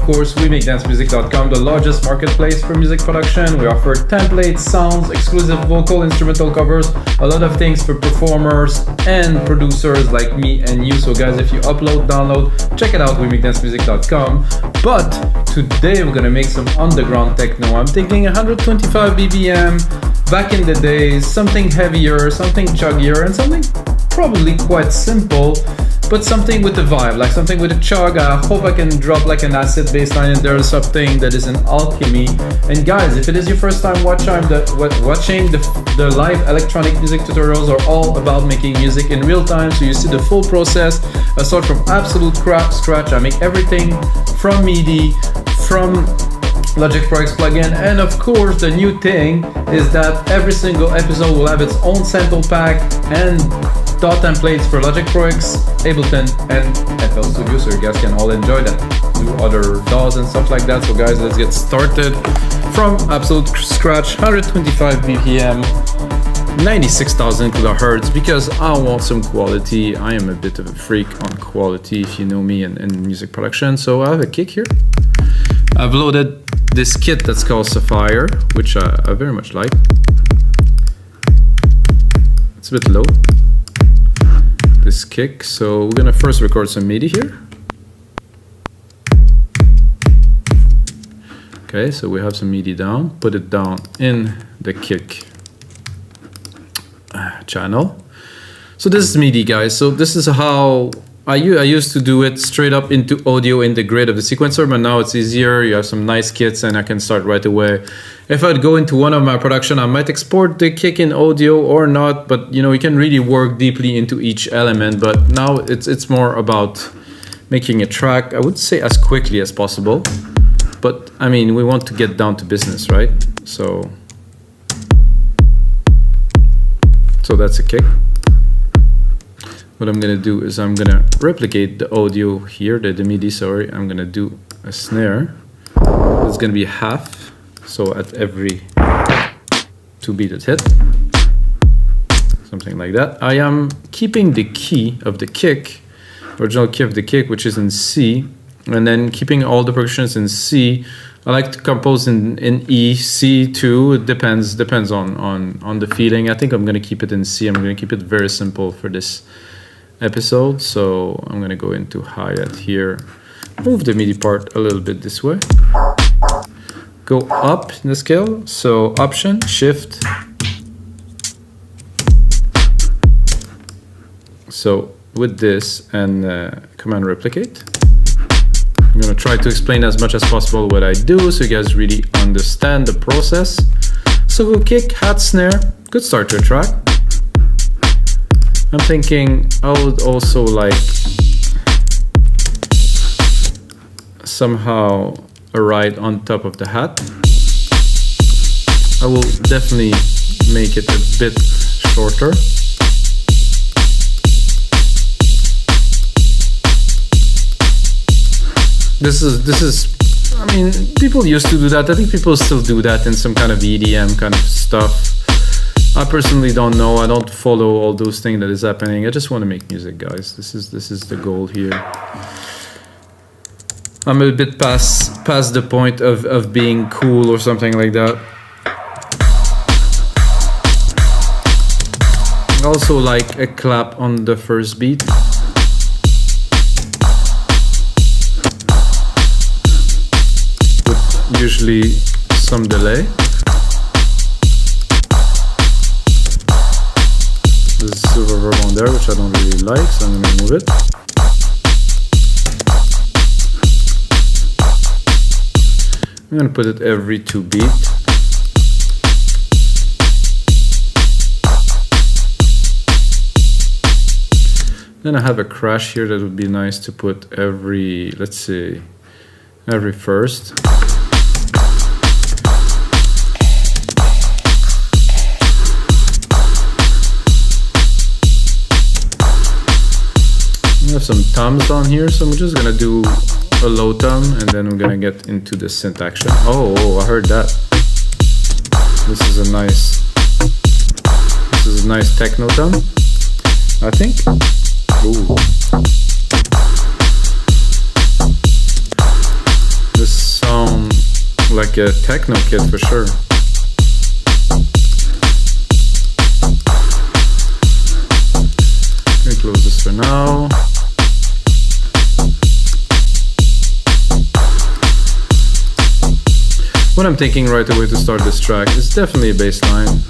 course, WeMakeDanceMusic.com, the largest marketplace for music production. We offer templates, sounds, exclusive vocal, instrumental covers, a lot of things for performers and producers like me and you. So guys, if you upload, download, check it out, WeMakeDanceMusic.com. But today we're gonna make some underground techno. I'm thinking 125 BPM, back in the days, something heavier, something chuggier, and something probably quite simple, but something with a vibe, like something with a chug. I hope I can drop like an acid bassline in there or something that is an alchemy. And guys, if it is your first time watching the live electronic music tutorials are all about making music in real time, so you see the full process. I start from absolute scratch. I make everything from MIDI, from Logic Pro X plugin, and of course the new thing is that every single episode will have its own sample pack and DAW templates for Logic Pro X, Ableton, and FL Studio, so you guys can all enjoy that. Do other DAWs and stuff like that. So guys, let's get started from absolute scratch. 125 BPM, 96,000 kilohertz, because I want some quality. I am a bit of a freak on quality, if you know me, in music production. So I have a kick here. I've loaded this kit that's called Sapphire, which I very much like. It's a bit low, this kick, so we're gonna first record some MIDI here. Okay, so we have some MIDI down, put it down in the kick channel. So this is MIDI, guys. So this is how I used to do it straight up into audio in the grid of the sequencer, but now it's easier. You have some nice kits and I can start right away. If I'd go into one of my production, I might export the kick in audio or not, but you know, you can really work deeply into each element. But now it's more about making a track, I would say, as quickly as possible. But I mean, we want to get down to business, right? So that's a kick. What I'm gonna do is I'm gonna replicate the audio here, the MIDI, sorry. I'm gonna do a snare. It's gonna be half, so at every 2 beat hit, something like that. I am keeping the key of the kick, original key of the kick, which is in C, and then keeping all the percussions in C. I like to compose in E, C too. It depends on the feeling. I think I'm gonna keep it in C. I'm gonna keep it very simple for this episode. So I'm gonna go into hi-hat here, move the MIDI part a little bit this way, go up in the scale, so option, shift. So with this and command replicate, I'm gonna try to explain as much as possible what I do so you guys really understand the process. So go kick, hat, snare, good start to a track. I'm thinking I would also like somehow a ride on top of the hat. I will definitely make it a bit shorter. This is, I mean, people used to do that. I think people still do that in some kind of EDM kind of stuff. I personally don't know. I don't follow all those things that is happening. I just want to make music, guys. This is the goal here. I'm a bit past the point of being cool or something like that. I also like a clap on the first beat. With usually some delay. There's a silver verb on there, which I don't really like, so I'm going to remove it. I'm going to put it every 2 beats. Then I have a crash here that would be nice to put every, let's say, every first. We have some toms on here, so I'm just gonna do a low tom and then we're gonna get into the synth action. Oh, I heard that. This is a nice techno tom, I think. Ooh. like a techno kit for sure. Let me close this for now. What I'm thinking right away to start this track is definitely a bass line.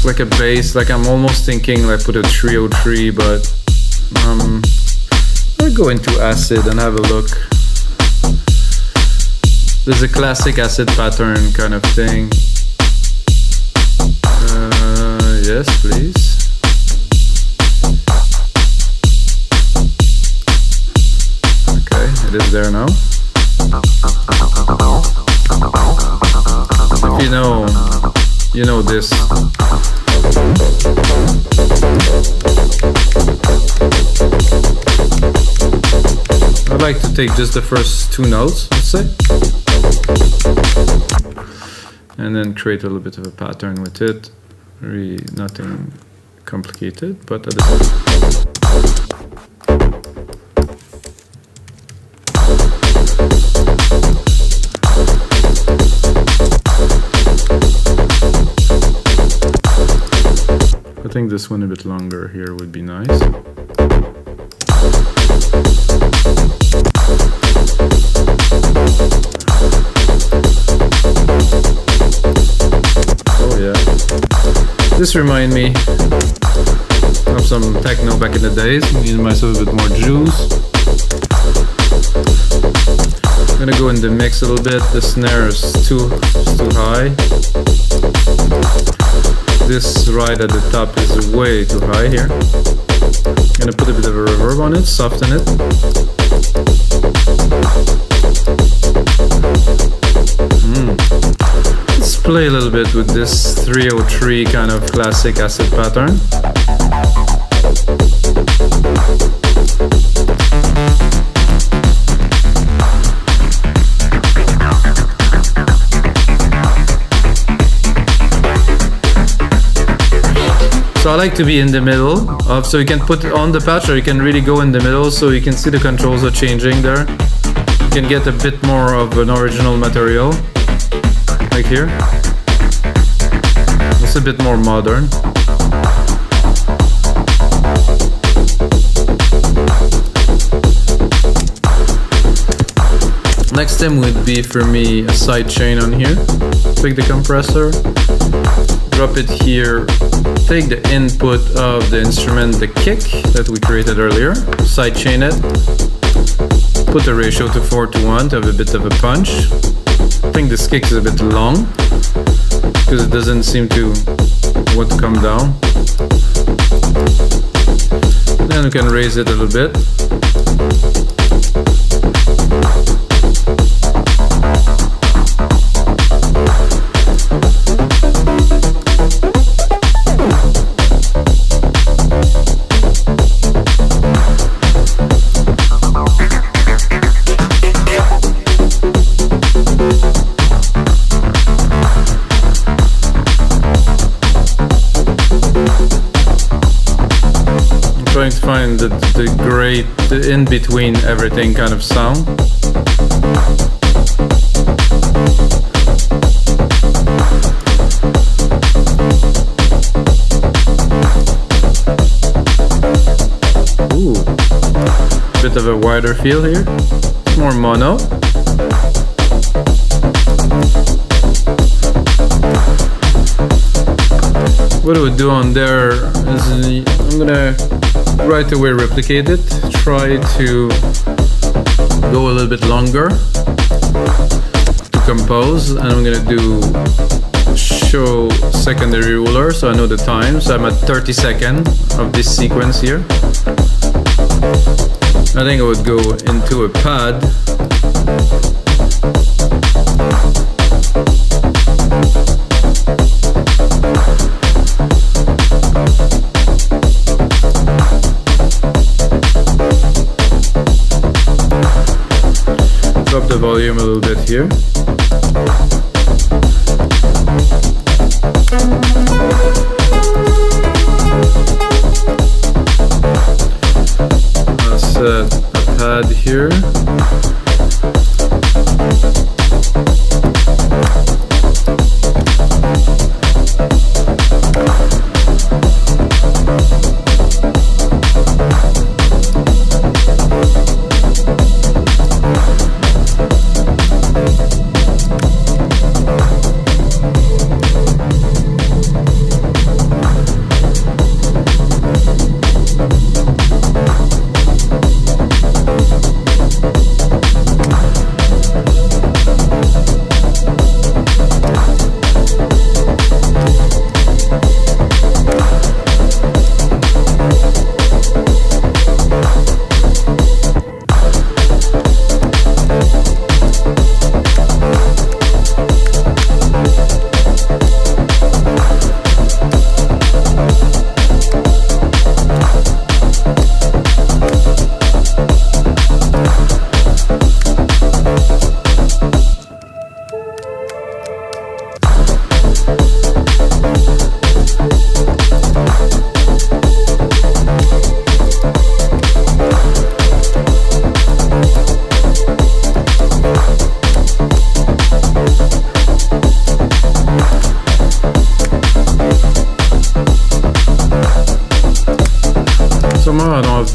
Like a bass, like I'm almost thinking like put a 303, but I'll go into acid and have a look. There's a classic acid pattern kind of thing. Yes, please. Okay, it is there now. If you know this. I'd like to take just the first two notes, let's say, and then create a little bit of a pattern with it. Really nothing complicated, but at the same I think this one a bit longer here would be nice. Oh yeah. This reminds me of some techno back in the days. Give myself a bit more juice. I'm gonna go in the mix a little bit. The snare is too high. This right at the top is way too high here. I'm gonna put a bit of a reverb on it, soften it. Let's play a little bit with this 303 kind of classic acid pattern. So I like to be in the middle of, so you can put it on the patch or you can really go in the middle so you can see the controls are changing there. You can get a bit more of an original material, like here. It's a bit more modern. Next thing would be for me a side chain on here. Pick the compressor, drop it here, take the input of the instrument, the kick that we created earlier, side chain it, put the ratio to 4:1 to have a bit of a punch. I think this kick is a bit long because it doesn't seem to want to come down. Then we can raise it a little bit. Trying to find the in between everything kind of sound. Ooh, bit of a wider feel here. More mono. What I would do on there is I'm gonna right away replicate it, try to go a little bit longer to compose, and I'm gonna do show secondary ruler so I know the time. So I'm at 30 seconds of this sequence here. I think I would go into a pad. Drop the volume a little bit here. Set a pad here.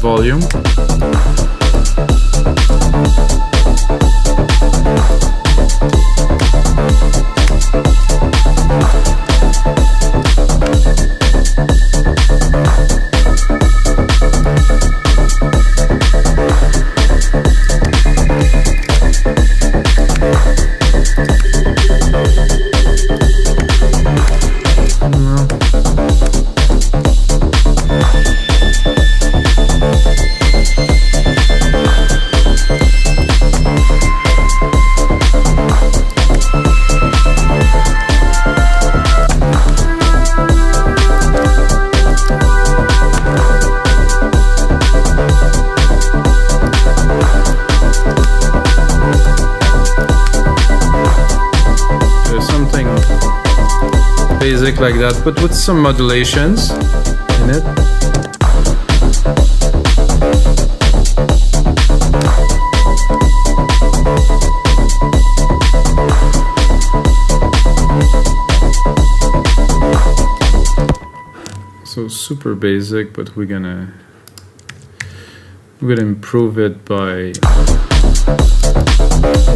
volume. Basic like that, but with some modulations in it. So super basic, but we're gonna improve it by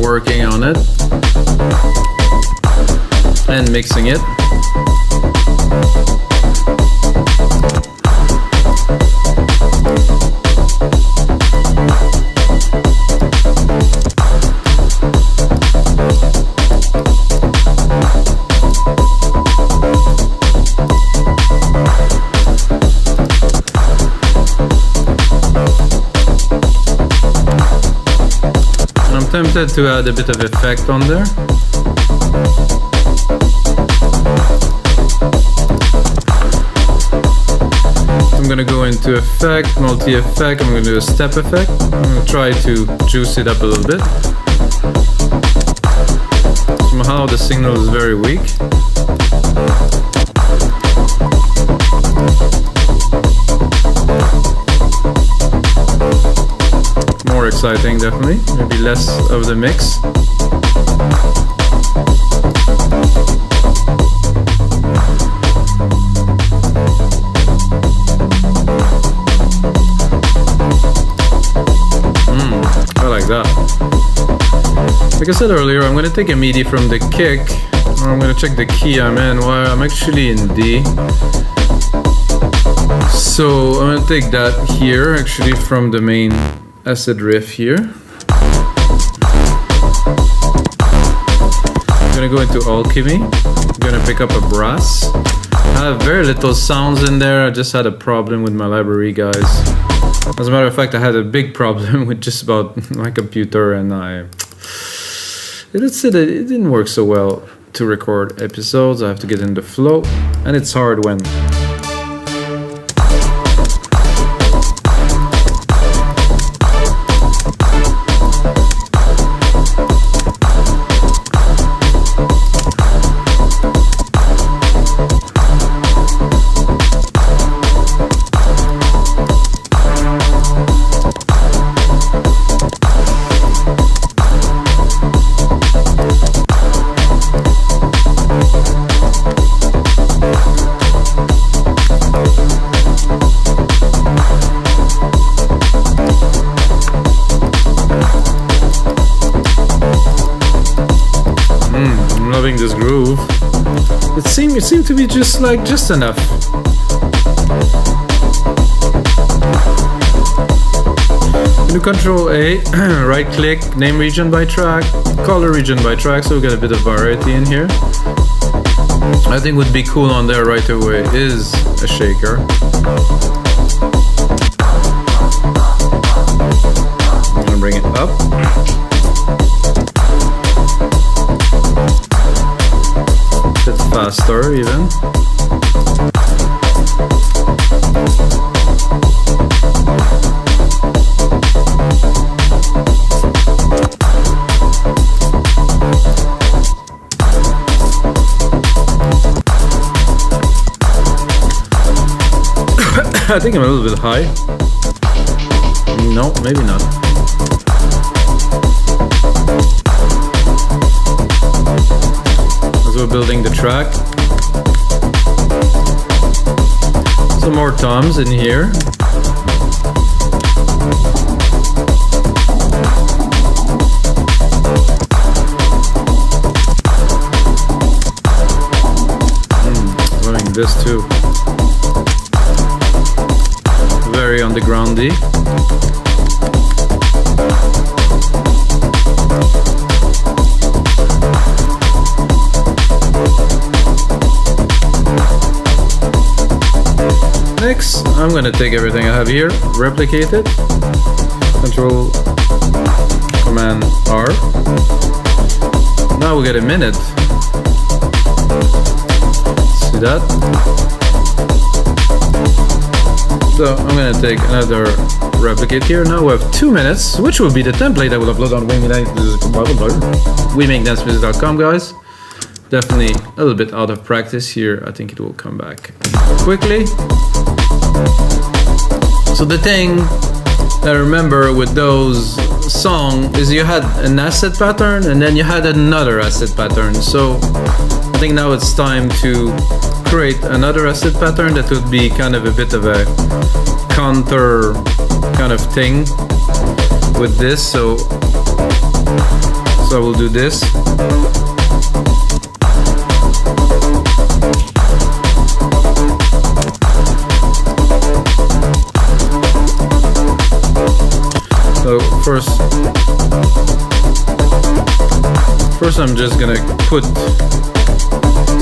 working on it and mixing it. I'm tempted to add a bit of effect on there. I'm gonna go into effect, multi-effect, I'm gonna do a step effect. I'm gonna try to juice it up a little bit. Somehow the signal is very weak. More exciting, definitely. Maybe less of the mix. I like that. Like I said earlier, I'm going to take a MIDI from the kick. I'm going to check the key I'm in. Well, I'm actually in D. So I'm going to take that here, actually from the main acid riff here. I'm going to go into Alchemy. I'm going to pick up a brass. I have very little sounds in there. I just had a problem with my library, guys. As a matter of fact, I had a big problem with just about my computer, and it didn't work so well to record episodes. I have to get in the flow, and it's hard when this groove. It seemed to be just enough. Do Control A, right click, name region by track, color region by track, so we get a bit of variety in here. I think would be cool on there right away is a shaker. I'm gonna bring it up. Faster even. I think I'm a little bit high. No, maybe not. As we're building the track. Some more toms in here. This too. Very undergroundy. Next, I'm gonna take everything I have here, replicate it, Control Command R. Now we get a minute. See that? So I'm gonna take another replicate here. Now we have 2 minutes, which will be the template I will upload on WeMakeDanceMusic.com, guys. Definitely a little bit out of practice here. I think it will come back quickly. So the thing that I remember with those songs is you had an asset pattern and then you had another asset pattern. So I think now it's time to create another asset pattern that would be kind of a bit of a counter kind of thing with this. So I will do this. So first I'm just gonna put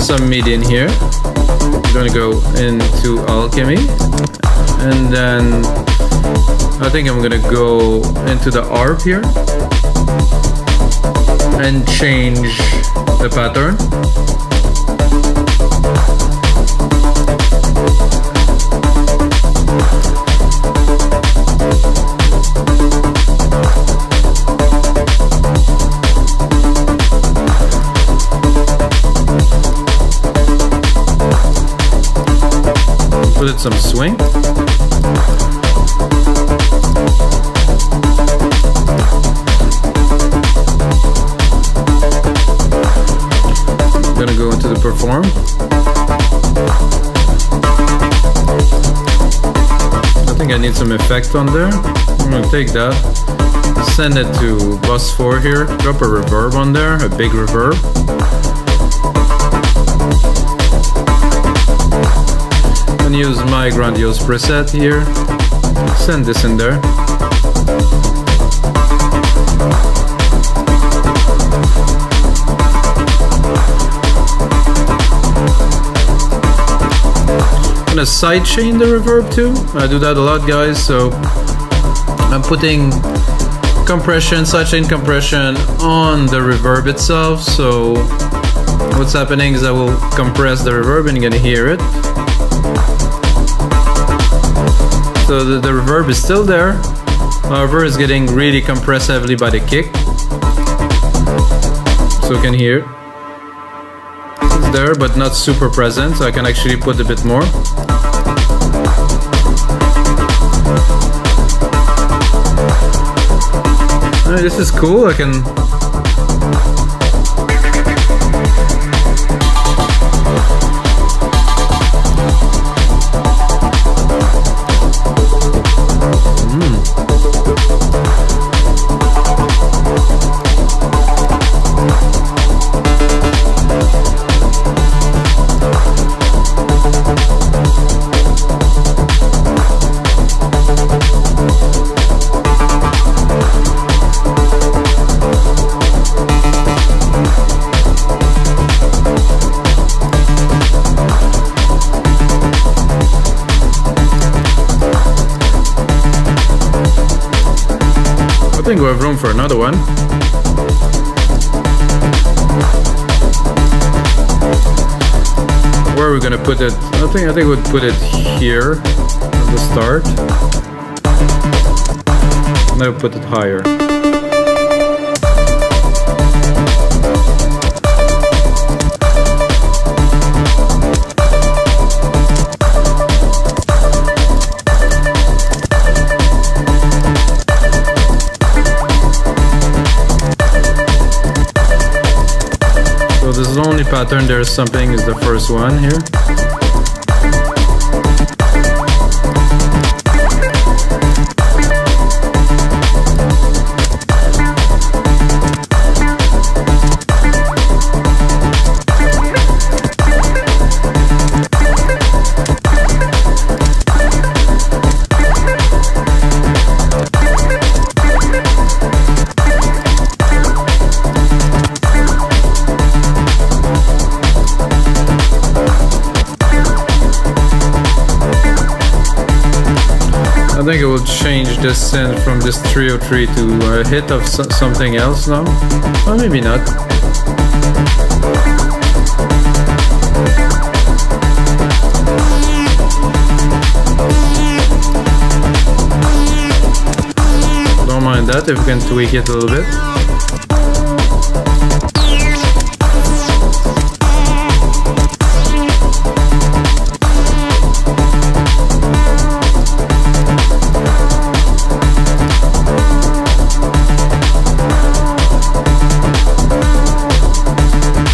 some MIDI in here. I'm gonna go into Alchemy, and then I think I'm gonna go into the ARP here and change the pattern. Put it some swing. I'm gonna go into the perform. I think I need some effect on there. I'm gonna take that, send it to bus 4 here, drop a reverb on there, a big reverb. And use my grandiose preset here, send this in there. I'm gonna sidechain the reverb too. I do that a lot, guys. So I'm putting compression, sidechain compression on the reverb itself. So what's happening is I will compress the reverb and you're gonna hear it. So the reverb is still there, however it's getting really compressed heavily by the kick. So you can hear it. It's there but not super present, so I can actually put a bit more. This is cool, I can I think we have room for another one. Where are we gonna put it? I think we'd put it here at the start. Now put it higher. This is the only pattern there's something is the first one here. change this synth from this 303 to a hit of something else now? Or maybe not. Don't mind that if we can tweak it a little bit.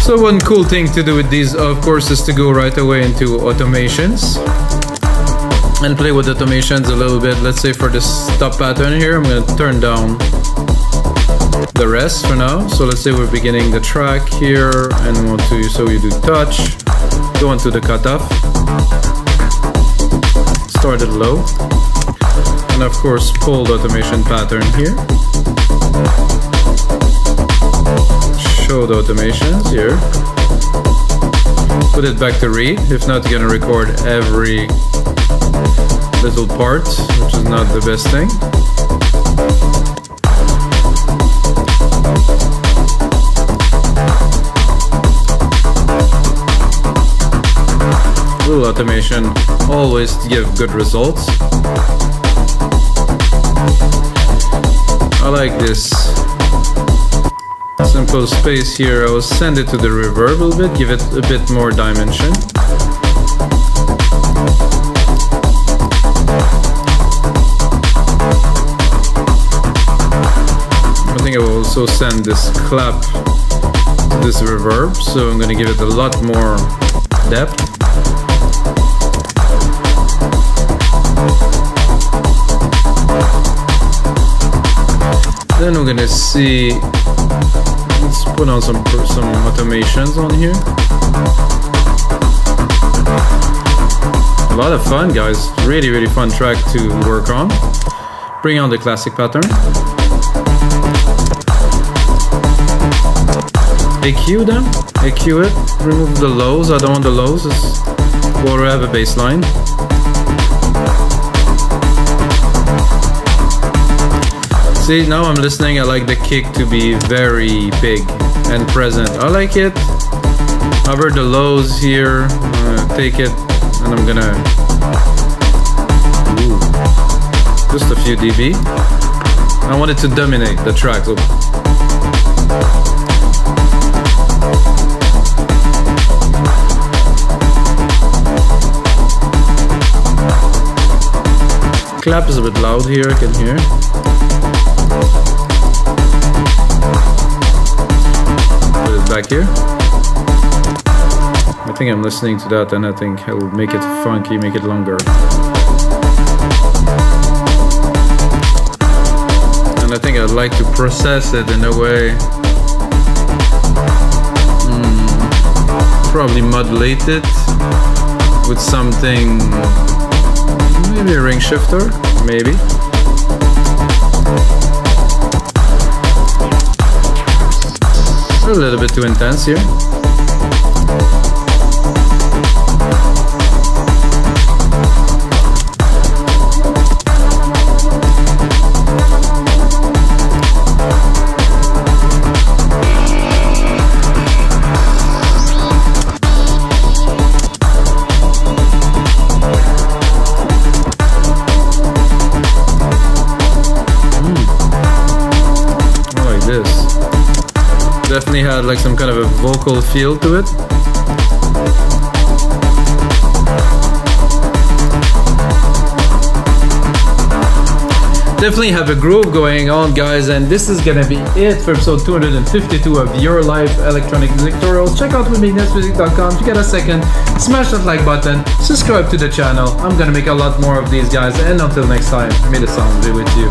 So one cool thing to do with these, of course, is to go right away into automations and play with automations a little bit. Let's say for this stop pattern here, I'm going to turn down the rest for now. So let's say we're beginning the track here and want to, so you do touch, go into the cutoff, start it low, and of course pull the automation pattern here. Show the automations here. Put it back to read. If not, you're gonna record every little part, which is not the best thing. Little automation always give good results. I like this simple space here. I will send it to the reverb a little bit, give it a bit more dimension. I think I will also send this clap to this reverb, so I'm going to give it a lot more depth. Then we're going to see, let's put on some automations on here. A lot of fun, guys. Really, really fun track to work on. Bring on the classic pattern. EQ them. EQ it. Remove the lows. I don't want the lows. Or have a bass line. See, now I'm listening. I like the kick to be very big and present. I like it. Hover the lows here. Take it, and I'm gonna just a few dB. I want it to dominate the track. So clap is a bit loud here. I can hear. Back here. I think I'm listening to that, and I think I will make it funky, make it longer. And I think I'd like to process it in a way, probably modulate it with something, maybe a ring shifter, maybe. A little bit too intense here. I like this. Definitely had like some kind of a vocal feel to it. Definitely have a groove going on, guys, and this is gonna be it for episode 252 of Your Life Electronic Music Tutorials. Check out WithMeNetsmusic.com if you get a second. Smash that like button, subscribe to the channel. I'm gonna make a lot more of these, guys, and until next time, may the sound be with you.